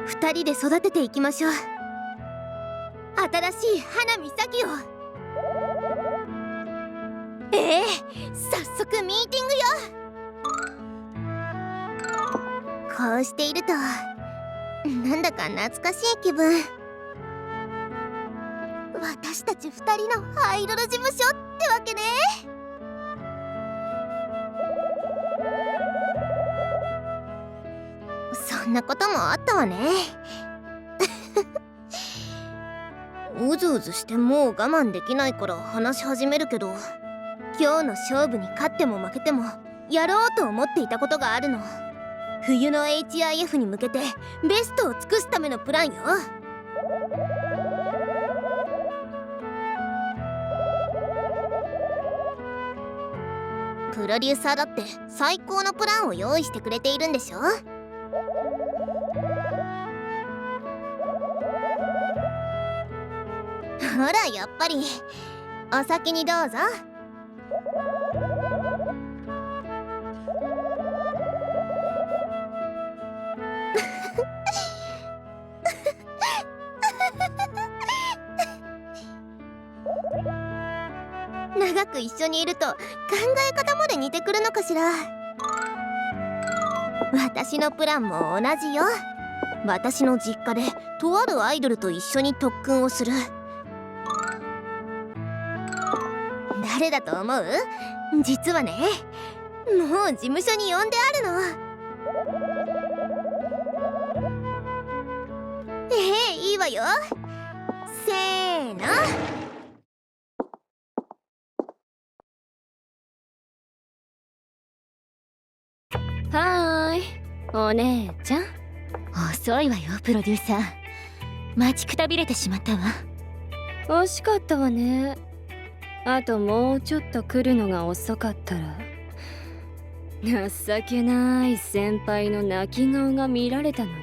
2人で育てていきましょう。新しい花見咲を。早速ミーティングよ。こうしているとなんだか懐かしい気分。私たち2人のアイドル事務所ってわけね。そんなこともあったわね。うずうずしてもう我慢できないから話し始めるけど、今日の勝負に勝っても負けてもやろうと思っていたことがあるの。冬の HIF に向けてベストを尽くすためのプランよ。プロデューサーだって最高のプランを用意してくれているんでしょ。ほらやっぱりお先にどうぞ。長く一緒にいると考え方まで似てくるのかしら。私のプランも同じよ。私の実家でとあるアイドルと一緒に特訓をする。誰だと思う？実はね、もう事務所に呼んであるの。いいわよ。せーの。はーい、お姉ちゃん。遅いわよ、プロデューサー。待ちくたびれてしまったわ。惜しかったわね。あともうちょっと来るのが遅かったら、情けない先輩の泣き顔が見られたのに。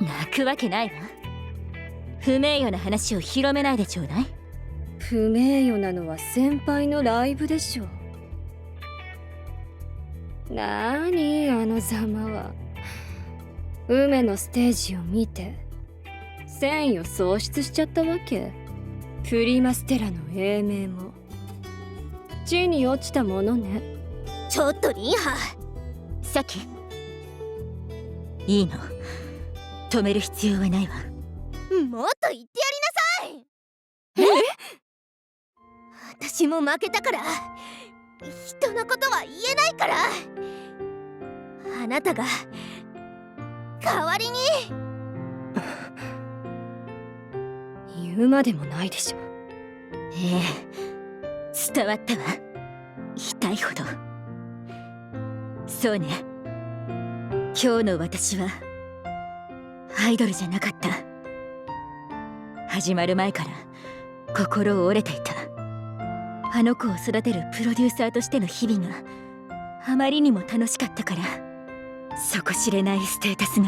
泣くわけないわ。不名誉な話を広めないでちょうだい。不名誉なのは先輩のライブでしょ。なーにあのざまは。梅のステージを見て戦意を喪失しちゃったわけ。プリマステラの英名も地に落ちたものね。ちょっとリンハ。さっきいいの、止める必要はないわ。もっと言ってやりなさい。私も負けたから人のことは言えないから。あなたが代わりに。言うまでもないでしょ。伝わったわ。痛いほど。そうね、今日の私はアイドルじゃなかった。始まる前から心折れていた。あの子を育てるプロデューサーとしての日々があまりにも楽しかったから、底知れないステータスが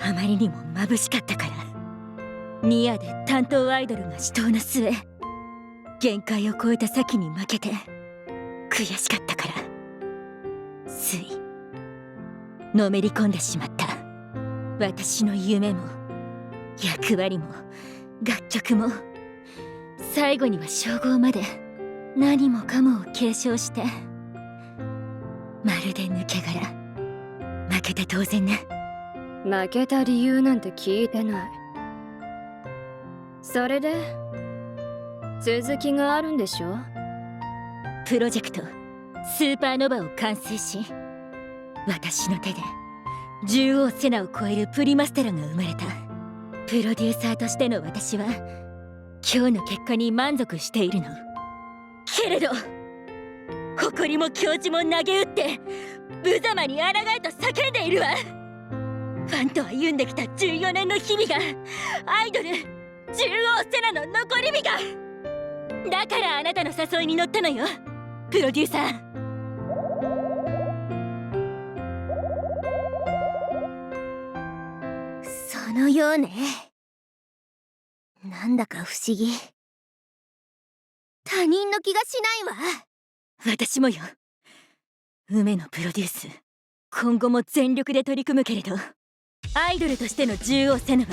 あまりにも眩しかったから、ニアで担当アイドルが死闘の末限界を超えた先に負けて悔しかったから、ついのめり込んでしまった。私の夢も役割も楽曲も最後には称号まで何もかもを継承して、まるで抜け殻。負けて当然ね。負けた理由なんて聞いてない。それで続きがあるんでしょ。プロジェクトスーパーノヴァを完成し、私の手で獣王セナを超えるプリマステラが生まれた。プロデューサーとしての私は今日の結果に満足しているの。けれど誇りも境地も投げ打って無様に抗えと叫んでいるわ。ファンと歩んできた14年の日々が、アイドル獣王セナの残り火が。だからあなたの誘いに乗ったのよ、プロデューサー。そのようね。なんだか不思議。他人の気がしないわ。私もよ。梅のプロデュース、今後も全力で取り組むけれど、アイドルとしての獣王セナは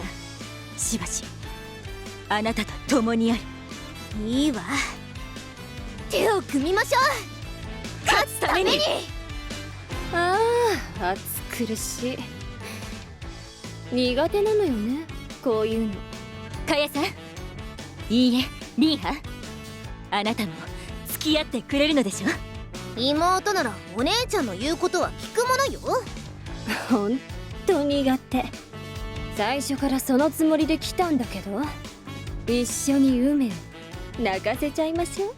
しばしあなたと共にある。いいわ、手を組みましょう。勝つために。ああ、暑苦しい。苦手なのよね、こういうの。かやさん、いいえ、リンハ、あなたも付き合ってくれるのでしょ。妹ならお姉ちゃんの言うことは聞くものよ。ほんと苦手。最初からそのつもりで来たんだけど、一緒に梅を泣かせちゃいましょう。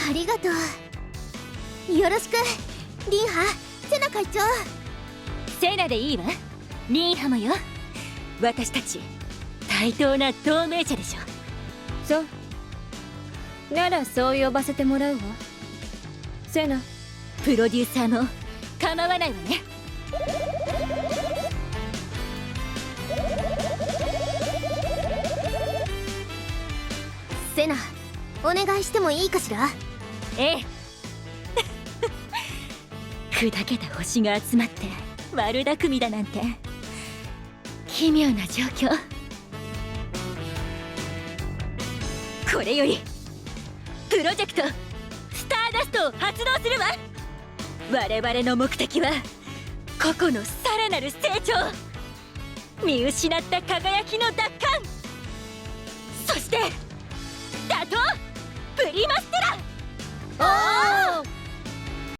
ありがとう。よろしくリンハ、セナ会長。セナでいいわ、リンハもよ。私たち対等な同盟者でしょ。そうならそう呼ばせてもらうわ。セナ、プロデューサーも構わないわね。セナ、お願いしてもいいかしら。ええ砕けた星が集まって悪巧みだなんて奇妙な状況。これよりプロジェクトスターダストを発動するわ。我々の目的は個々のさらなる成長、見失った輝きの奪還、そして打倒プリマステラ。おー